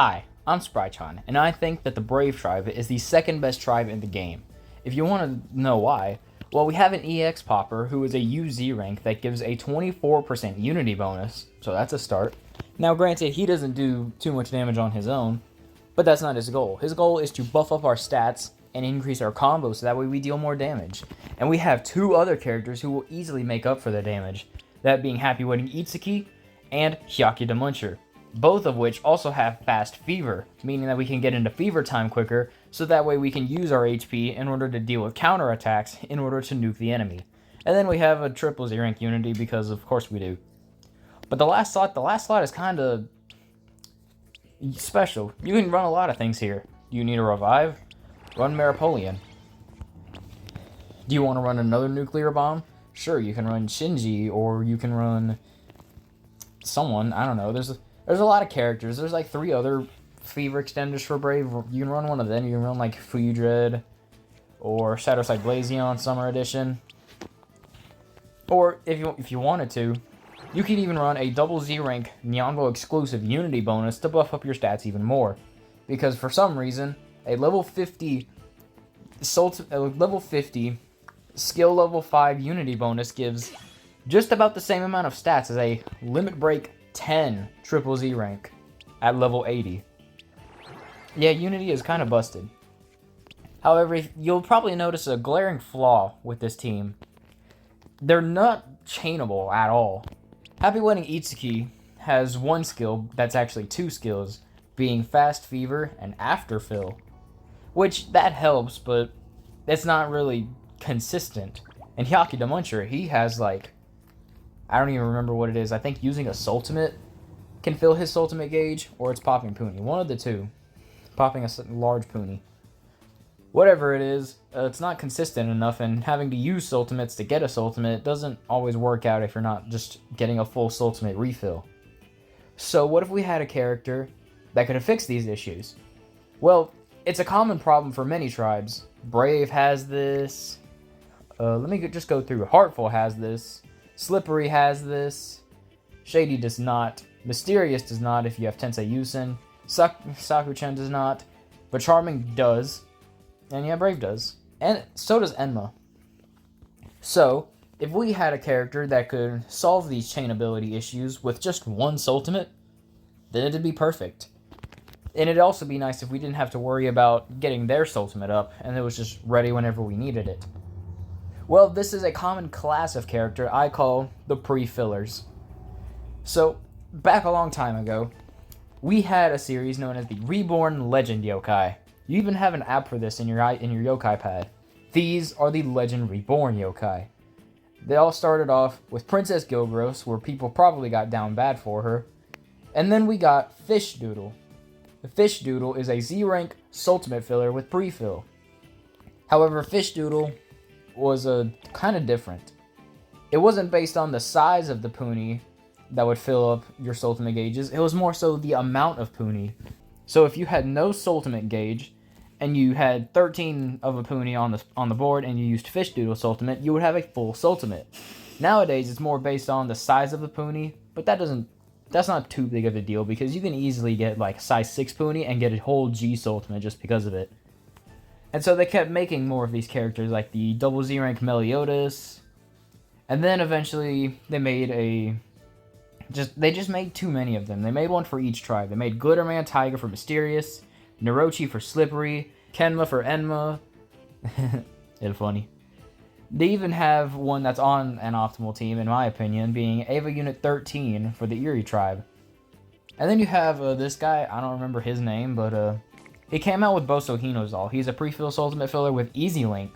Hi, I'm Sprychan, and I think that the Brave tribe is the second best tribe in the game. If you want to know why, well, we have an EX Popper who is a UZ rank that gives a 24% unity bonus, so that's a start. Now granted, he doesn't do too much damage on his own, but that's not his goal. His goal is to buff up our stats and increase our combos so that way we deal more damage. And we have two other characters who will easily make up for the damage, that being Happy Wedding Itsuki and Hyakki the Muncher, both of which also have fast fever, meaning that we can get into fever time quicker, so that way we can use our HP in order to deal with counterattacks in order to nuke the enemy. And then we have a triple Z rank unity because of course we do. But the last slot is kind of special. You can run a lot of things here. Do you need a revive? Run Maripolian. Do you want to run another nuclear bomb? Sure, you can run Shinji, or you can run someone, I don't know, there's a lot of characters. There's like 3 other fever extenders for Brave. You can run one of them. You can run like Fuyudred or Shadowside Glaceon Summer Edition. Or if you wanted to, you could even run a double Z rank Nyambo exclusive unity bonus to buff up your stats even more. Because for some reason, a level 50 skill level 5 unity bonus gives just about the same amount of stats as a Limit Break 10 triple Z rank at level 80. Yeah, Unity is kind of busted. However, you'll probably notice a glaring flaw with this team. They're not chainable at all. Happy Wedding Itsuki has one skill that's actually 2 skills, being Fast Fever and After Fill. Which, that helps, but it's not really consistent. And Hyakki the Muncher, he has like, I don't even remember what it is. I think using a Soultimate can fill his Soultimate gauge, or it's popping Puni. One of the two. Popping a large Puni. Whatever it is, it's not consistent enough, and having to use Soultimates to get a Soultimate doesn't always work out if you're not just getting a full Soultimate refill. So what if we had a character that could have fixed these issues? Well, it's a common problem for many tribes. Brave has this. Let me just go through. Heartful has this. Slippery has this. Shady does not. Mysterious does not if you have Tensei Yusen. Saku-chan does not. But Charming does. And yeah, Brave does. And so does Enma. So, if we had a character that could solve these chainability issues with just one Soultimate, then it'd be perfect. And it'd also be nice if we didn't have to worry about getting their Soultimate up, and it was just ready whenever we needed it. Well, this is a common class of character I call the Prefillers. So, back a long time ago, we had a series known as the Reborn Legend Yokai. You even have an app for this in your Yokai pad. These are the Legend Reborn Yokai. They all started off with Princess Gilgros, where people probably got down bad for her. And then we got Fish Doodle. The Fish Doodle is a Z-rank Soultimate filler with Prefill. However, Fish Doodle was kind of different. It wasn't based on the size of the Puni that would fill up your Soultimate gauges. It was more so the amount of Puni. So if you had no Soultimate gauge, and you had 13 of a Puni on the board, and you used Fish Doodle Soultimate, you would have a full Soultimate. Nowadays, it's more based on the size of the Puni, but that's not too big of a deal, because you can easily get like size 6 Puni and get a whole G Soultimate just because of it. And so they kept making more of these characters, like the double Z rank Meliodas, and then eventually they just made too many of them. They made one for each tribe. They made Glitterman Tiger for Mysterious, Narochi for Slippery, Kenma for Enma. It's funny. They even have one that's on an optimal team, in my opinion, being Ava Unit 13 for the Eerie tribe. And then you have this guy, I don't remember his name, but he came out with Boso Hinozal. He's a Prefill Soultimate filler with Easy Link.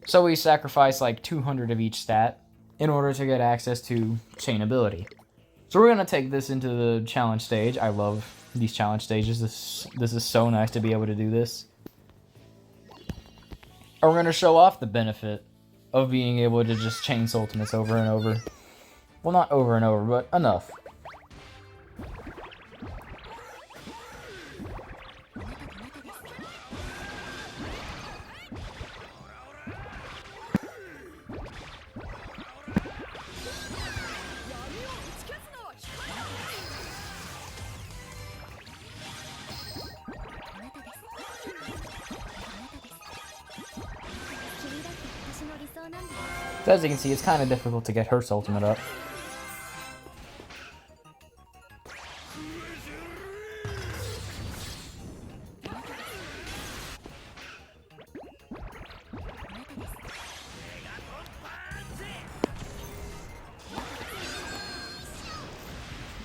So we sacrifice like 200 of each stat in order to get access to chainability. So we're going to take this into the challenge stage. I love these challenge stages. This is so nice to be able to do this. And we're going to show off the benefit of being able to just chain Soultimates over and over. Well, not over and over, but enough. So as you can see, it's kind of difficult to get her Soultimate up.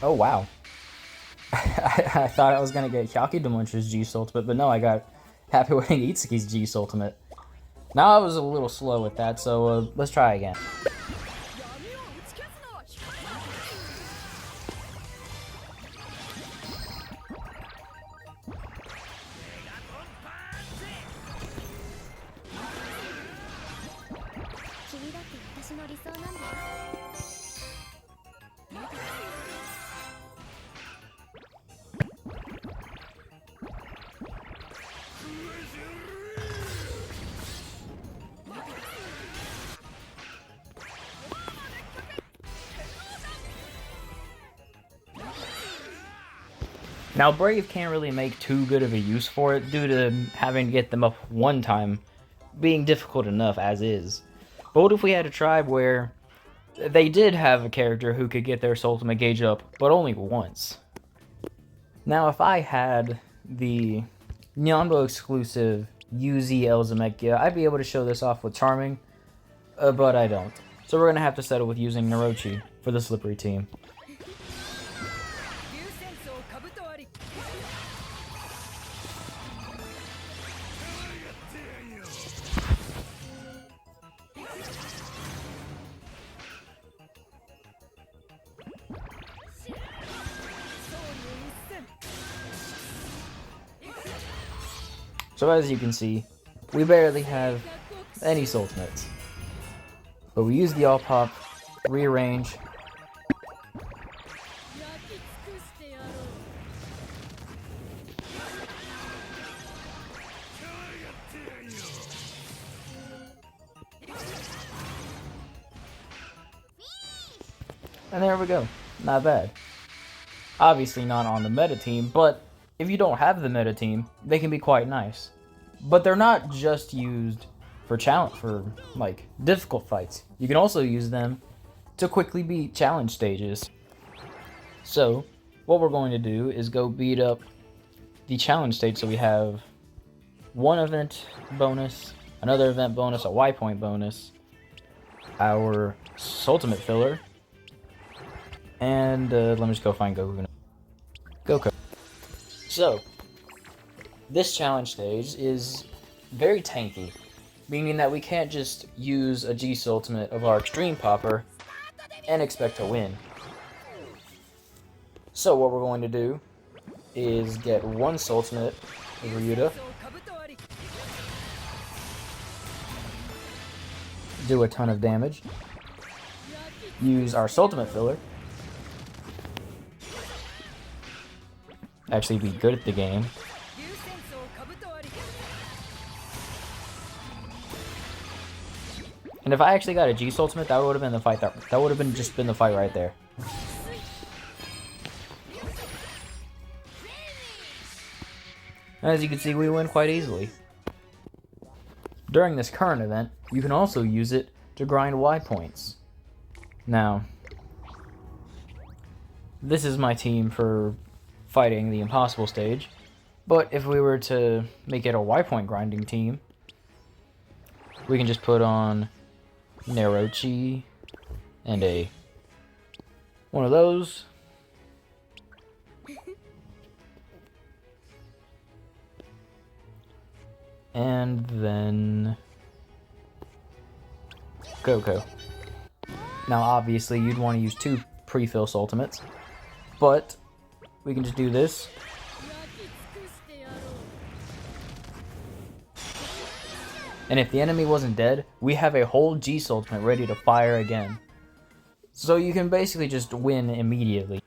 Oh wow. I thought I was gonna get Hyakudemuncher's G Soultimate, but no, I got Happy Wedding Itsuki's G Soultimate. Now I was a little slow with that, so let's try again. Now Brave can't really make too good of a use for it due to having to get them up one time being difficult enough as is. But what if we had a tribe where they did have a character who could get their Soultimate gauge up, but only once? Now if I had the Nyambo exclusive Nyambo Elzemekia, I'd be able to show this off with Charming, but I don't. So we're going to have to settle with using Narochi for the Slippery team. So as you can see, we barely have any Soultimates. But we use the all-pop, rearrange, and there we go. Not bad. Obviously not on the meta team, but if you don't have the meta team, they can be quite nice. But they're not just used for like difficult fights. You can also use them to quickly beat challenge stages. So what we're going to do is go beat up the challenge stage. So we have one event bonus, another event bonus, a Y point bonus, our Soultimate filler, and let me just go find Goku. Goku. So, this challenge stage is very tanky, meaning that we can't just use a G Soultimate of our Extreme Popper and expect to win. So what we're going to do is get one Soultimate of Ryuta, do a ton of damage, use our Soultimate filler, actually be good at the game, and if I actually got a G Soultimate, that would have been the fight. That would have been just been the fight right there. As you can see, we win quite easily. During this current event, you can also use it to grind Y points. Now, this is my team for fighting the impossible stage, but if we were to make it a Y point grinding team, we can just put on Narochi and one of those, and then Goku. Now obviously you'd want to use two Prefill Soultimates, but we can just do this. And if the enemy wasn't dead, we have a whole G Soultimate ready to fire again. So you can basically just win immediately.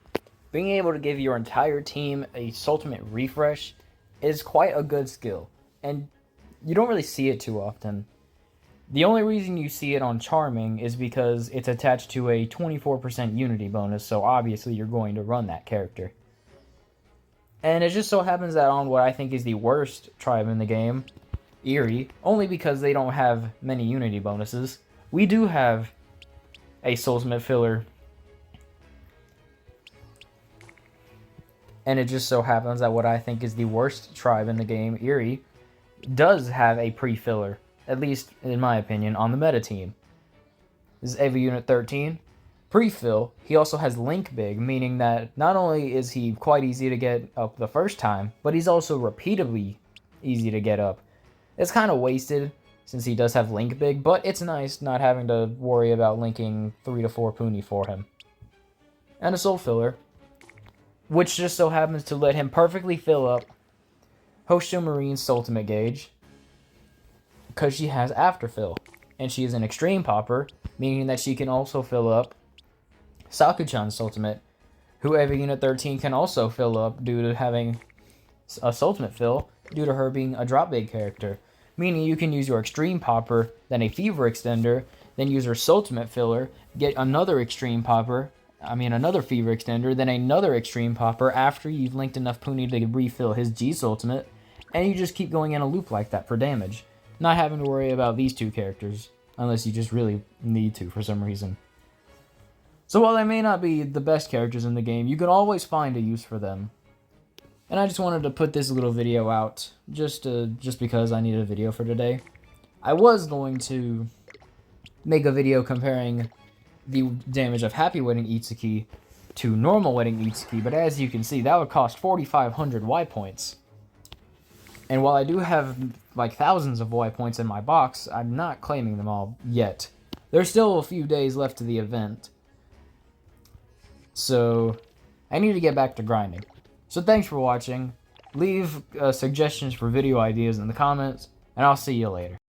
Being able to give your entire team a Soultimate refresh is quite a good skill, and you don't really see it too often. The only reason you see it on Charming is because it's attached to a 24% unity bonus, so obviously you're going to run that character. And it just so happens that on what I think is the worst tribe in the game, Eerie, only because they don't have many unity bonuses, we do have a Soultimate filler. And it just so happens that what I think is the worst tribe in the game, Eerie, does have a pre-filler, at least in my opinion, on the meta team. This is EVA Unit 13. Prefill, he also has Link Big, meaning that not only is he quite easy to get up the first time, but he's also repeatedly easy to get up. It's kind of wasted since he does have Link Big, but it's nice not having to worry about linking 3 to 4 Puni for him. And a Soul Filler, which just so happens to let him perfectly fill up Hoshio Marine's Soultimate gauge, because she has Afterfill, and she is an Extreme Popper, meaning that she can also fill up Sakuchan's Soultimate, who EVA Unit 13 can also fill up due to having a Soultimate fill, due to her being a drop big character. Meaning you can use your Extreme Popper, then a Fever Extender, then use her Soultimate filler, get another Extreme Popper, another Fever Extender, then another Extreme Popper after you've linked enough Puni to refill his G Soultimate, and you just keep going in a loop like that for damage. Not having to worry about these two characters, unless you just really need to for some reason. So while they may not be the best characters in the game, you can always find a use for them. And I just wanted to put this little video out, just because I needed a video for today. I was going to make a video comparing the damage of Happy Wedding Itsuki to normal Wedding Itsuki, but as you can see, that would cost 4,500 Y points. And while I do have like thousands of Y points in my box, I'm not claiming them all yet. There's still a few days left to the event. So I need to get back to grinding. So thanks for watching. Leave suggestions for video ideas in the comments, and I'll see you later.